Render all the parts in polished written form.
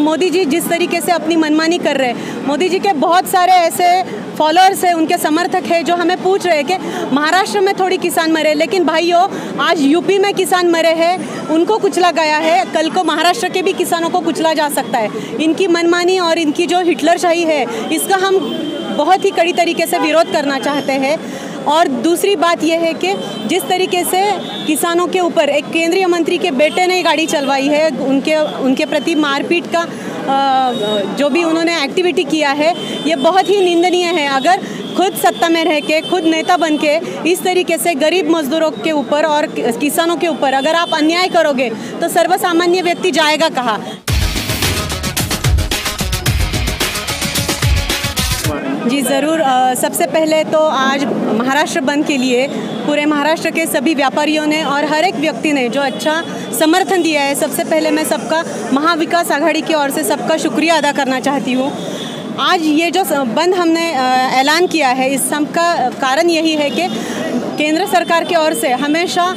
मोदी जी जिस तरीके से अपनी मनमानी कर रहे हैं, मोदी जी के बहुत सारे ऐसे फॉलोअर्स हैं, उनके समर्थक हैं जो हमें पूछ रहे हैं कि महाराष्ट्र में थोड़ी किसान मरे, लेकिन भाइयों आज यूपी में किसान मरे हैं, उनको कुचला गया है, कल को महाराष्ट्र के भी किसानों को कुचला जा सकता है। इनकी मनमानी और इनकी जो हिटलरशाही है, इसका हम बहुत ही कड़ी तरीके से विरोध करना चाहते हैं। और दूसरी बात यह है कि जिस तरीके से किसानों के ऊपर एक केंद्रीय मंत्री के बेटे ने गाड़ी चलवाई है, उनके प्रति मारपीट का जो भी उन्होंने एक्टिविटी किया है, ये बहुत ही निंदनीय है। अगर खुद सत्ता में रह के, खुद नेता बन के इस तरीके से गरीब मजदूरों के ऊपर और किसानों के ऊपर अगर आप अन्याय करोगे तो सर्वसामान्य व्यक्ति जाएगा कहाँ? जी ज़रूर। सबसे पहले तो आज महाराष्ट्र बंद के लिए पूरे महाराष्ट्र के सभी व्यापारियों ने और हर एक व्यक्ति ने जो अच्छा समर्थन दिया है, सबसे पहले मैं सबका महाविकास आघाड़ी की ओर से सबका शुक्रिया अदा करना चाहती हूँ। आज ये जो बंद हमने ऐलान किया है, इस सब का कारण यही है कि केंद्र सरकार की ओर से हमेशा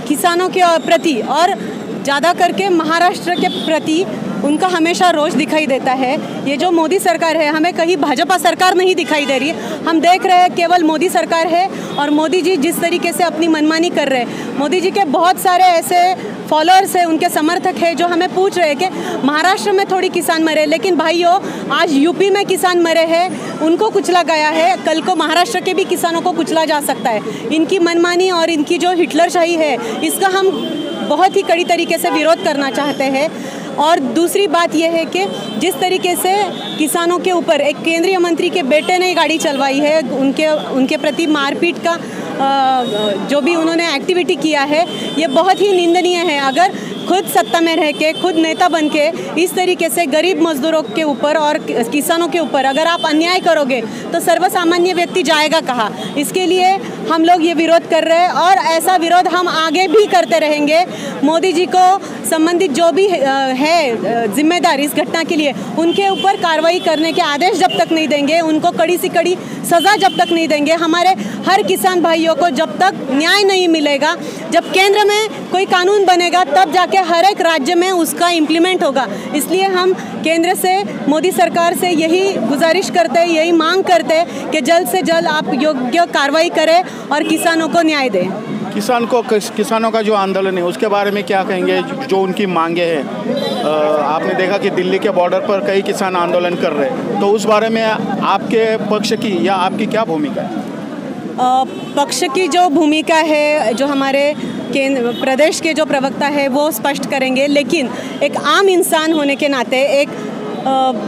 किसानों के प्रति और ज़्यादा करके महाराष्ट्र के प्रति उनका हमेशा रोष दिखाई देता है। ये जो मोदी सरकार है, हमें कहीं भाजपा सरकार नहीं दिखाई दे रही है। हम देख रहे हैं केवल मोदी सरकार है और मोदी जी जिस तरीके से अपनी मनमानी कर रहे हैं, मोदी जी के बहुत सारे ऐसे फॉलोअर्स हैं, उनके समर्थक हैं जो हमें पूछ रहे हैं कि महाराष्ट्र में थोड़ी किसान मरे, लेकिन भाइयों आज यूपी में किसान मरे हैं, उनको कुचला गया है, कल को महाराष्ट्र के भी किसानों को कुचला जा सकता है। इनकी मनमानी और इनकी जो हिटलरशाही है, इसका हम बहुत ही कड़ी तरीके से विरोध करना चाहते हैं। और दूसरी बात यह है कि जिस तरीके से किसानों के ऊपर एक केंद्रीय मंत्री के बेटे ने गाड़ी चलवाई है, उनके प्रति मारपीट का जो भी उन्होंने एक्टिविटी किया है, ये बहुत ही निंदनीय है। अगर खुद सत्ता में रह के, खुद नेता बन के इस तरीके से गरीब मजदूरों के ऊपर और किसानों के ऊपर अगर आप अन्याय करोगे तो सर्वसामान्य व्यक्ति जाएगा कहाँ? इसके लिए हम लोग ये विरोध कर रहे हैं और ऐसा विरोध हम आगे भी करते रहेंगे। मोदी जी को संबंधित जो भी है जिम्मेदार इस घटना के लिए, उनके ऊपर कार्रवाई करने के आदेश जब तक नहीं देंगे, उनको कड़ी से कड़ी सज़ा जब तक नहीं देंगे, हमारे हर किसान भाइयों को जब तक न्याय नहीं मिलेगा, जब केंद्र में कोई कानून बनेगा तब जाके हर एक राज्य में उसका इम्प्लीमेंट होगा। इसलिए हम केंद्र से, मोदी सरकार से यही गुजारिश करते हैं, यही मांग करते हैं कि जल्द से जल्द आप योग्य कार्रवाई करें और किसानों को न्याय दें। किसानों का जो आंदोलन है उसके बारे में क्या कहेंगे? जो उनकी मांगे हैं, आपने देखा कि दिल्ली के बॉर्डर पर कई किसान आंदोलन कर रहे हैं, तो उस बारे में आपके पक्ष की या आपकी क्या भूमिका है? पक्ष की जो भूमिका है, जो हमारे प्रदेश के जो प्रवक्ता है वो स्पष्ट करेंगे, लेकिन एक आम इंसान होने के नाते, एक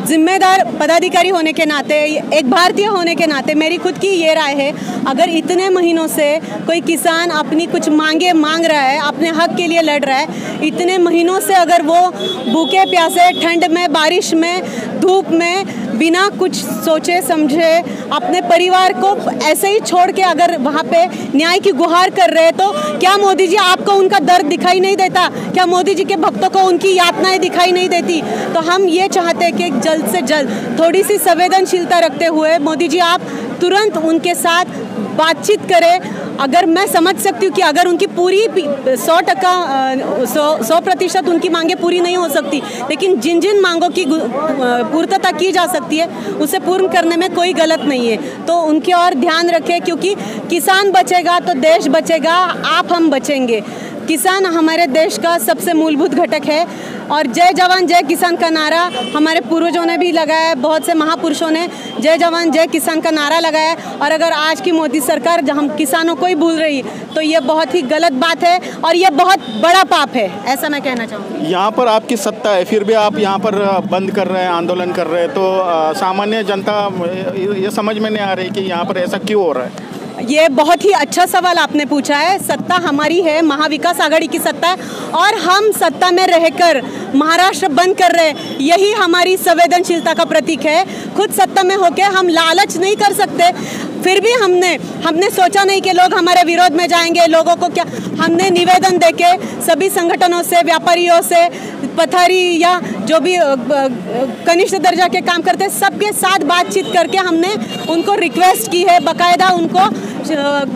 जिम्मेदार पदाधिकारी होने के नाते, एक भारतीय होने के नाते मेरी खुद की ये राय है, अगर इतने महीनों से कोई किसान अपनी कुछ मांगे मांग रहा है, अपने हक के लिए लड़ रहा है, इतने महीनों से अगर वो भूखे प्यासे, ठंड में, बारिश में, धूप में, बिना कुछ सोचे समझे अपने परिवार को ऐसे ही छोड़ के अगर वहाँ पे न्याय की गुहार कर रहे हैं, तो क्या मोदी जी आपको उनका दर्द दिखाई नहीं देता? क्या मोदी जी के भक्तों को उनकी यातनाएं दिखाई नहीं देती? तो हम ये चाहते हैं कि जल्द से जल्द थोड़ी सी संवेदनशीलता रखते हुए मोदी जी आप तुरंत उनके साथ बातचीत करें। अगर मैं समझ सकती हूँ कि अगर उनकी पूरी 100% उनकी मांगे पूरी नहीं हो सकती, लेकिन जिन जिन मांगों की पूर्तता की जा सकती है उसे पूर्ण करने में कोई गलत नहीं है। तो उनके और ध्यान रखें, क्योंकि किसान बचेगा तो देश बचेगा, आप हम बचेंगे। किसान हमारे देश का सबसे मूलभूत घटक है और जय जवान जय किसान का नारा हमारे पूर्वजों ने भी लगाया है, बहुत से महापुरुषों ने जय जवान जय किसान का नारा लगाया है। और अगर आज की मोदी सरकार हम किसानों को ही भूल रही तो ये बहुत ही गलत बात है और ये बहुत बड़ा पाप है, ऐसा मैं कहना चाहूँगी। यहाँ पर आपकी सत्ता है, फिर भी आप यहाँ पर बंद कर रहे हैं, आंदोलन कर रहे हैं, तो सामान्य जनता ये समझ में नहीं आ रही कि यहाँ पर ऐसा क्यों हो रहा है? ये बहुत ही अच्छा सवाल आपने पूछा है। सत्ता हमारी है, महाविकास आघाड़ी की सत्ता है और हम सत्ता में रहकर महाराष्ट्र बंद कर रहे हैं, यही हमारी संवेदनशीलता का प्रतीक है। खुद सत्ता में होकर हम लालच नहीं कर सकते, फिर भी हमने सोचा नहीं कि लोग हमारे विरोध में जाएंगे। लोगों को क्या, हमने निवेदन देके सभी संगठनों से, व्यापारियों से, पथारी या जो भी कनिष्ठ दर्जा के काम करते हैं, सबके साथ बातचीत करके हमने उनको रिक्वेस्ट की है, बाकायदा उनको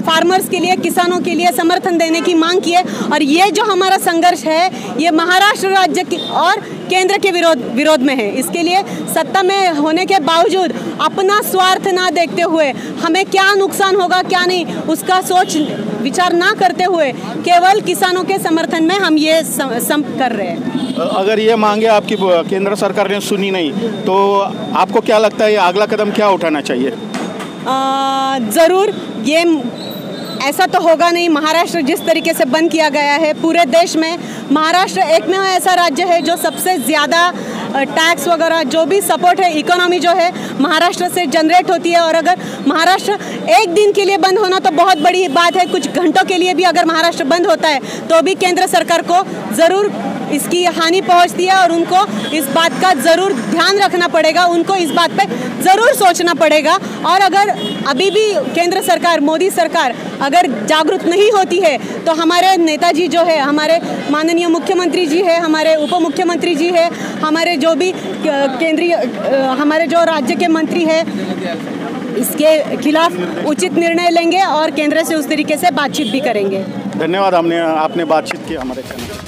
फार्मर्स के लिए, किसानों के लिए समर्थन देने की मांग की है। और ये जो हमारा संघर्ष है, ये महाराष्ट्र राज्य की और केंद्र के विरोध में है। इसके लिए सत्ता में होने के बावजूद अपना स्वार्थ ना देखते हुए हमें क्या नुकसान होगा क्या नहीं उसका सोच विचार ना करते हुए केवल किसानों के समर्थन में हम ये संप कर रहे हैं। अगर ये मांगे आपकी केंद्र सरकार ने सुनी नहीं तो आपको क्या लगता है अगला कदम क्या उठाना चाहिए? ज़रूर ये ऐसा तो होगा नहीं। महाराष्ट्र जिस तरीके से बंद किया गया है पूरे देश में, महाराष्ट्र एकमेव ऐसा राज्य है जो सबसे ज़्यादा टैक्स वगैरह जो भी सपोर्ट है इकोनॉमी जो है महाराष्ट्र से जनरेट होती है। और अगर महाराष्ट्र एक दिन के लिए बंद होना तो बहुत बड़ी बात है, कुछ घंटों के लिए भी अगर महाराष्ट्र बंद होता है तो भी केंद्र सरकार को ज़रूर इसकी हानि पहुंचती है और उनको इस बात का ज़रूर ध्यान रखना पड़ेगा, उनको इस बात पे ज़रूर सोचना पड़ेगा। और अगर अभी भी केंद्र सरकार मोदी सरकार अगर जागरूक नहीं होती है तो हमारे नेताजी जो है, हमारे माननीय मुख्यमंत्री जी है, हमारे उप मुख्यमंत्री जी है, हमारे जो भी केंद्रीय हमारे जो राज्य के मंत्री है इसके खिलाफ उचित निर्णय लेंगे और केंद्र से उस तरीके से बातचीत भी करेंगे। धन्यवाद, आपने बातचीत की हमारे चैनल।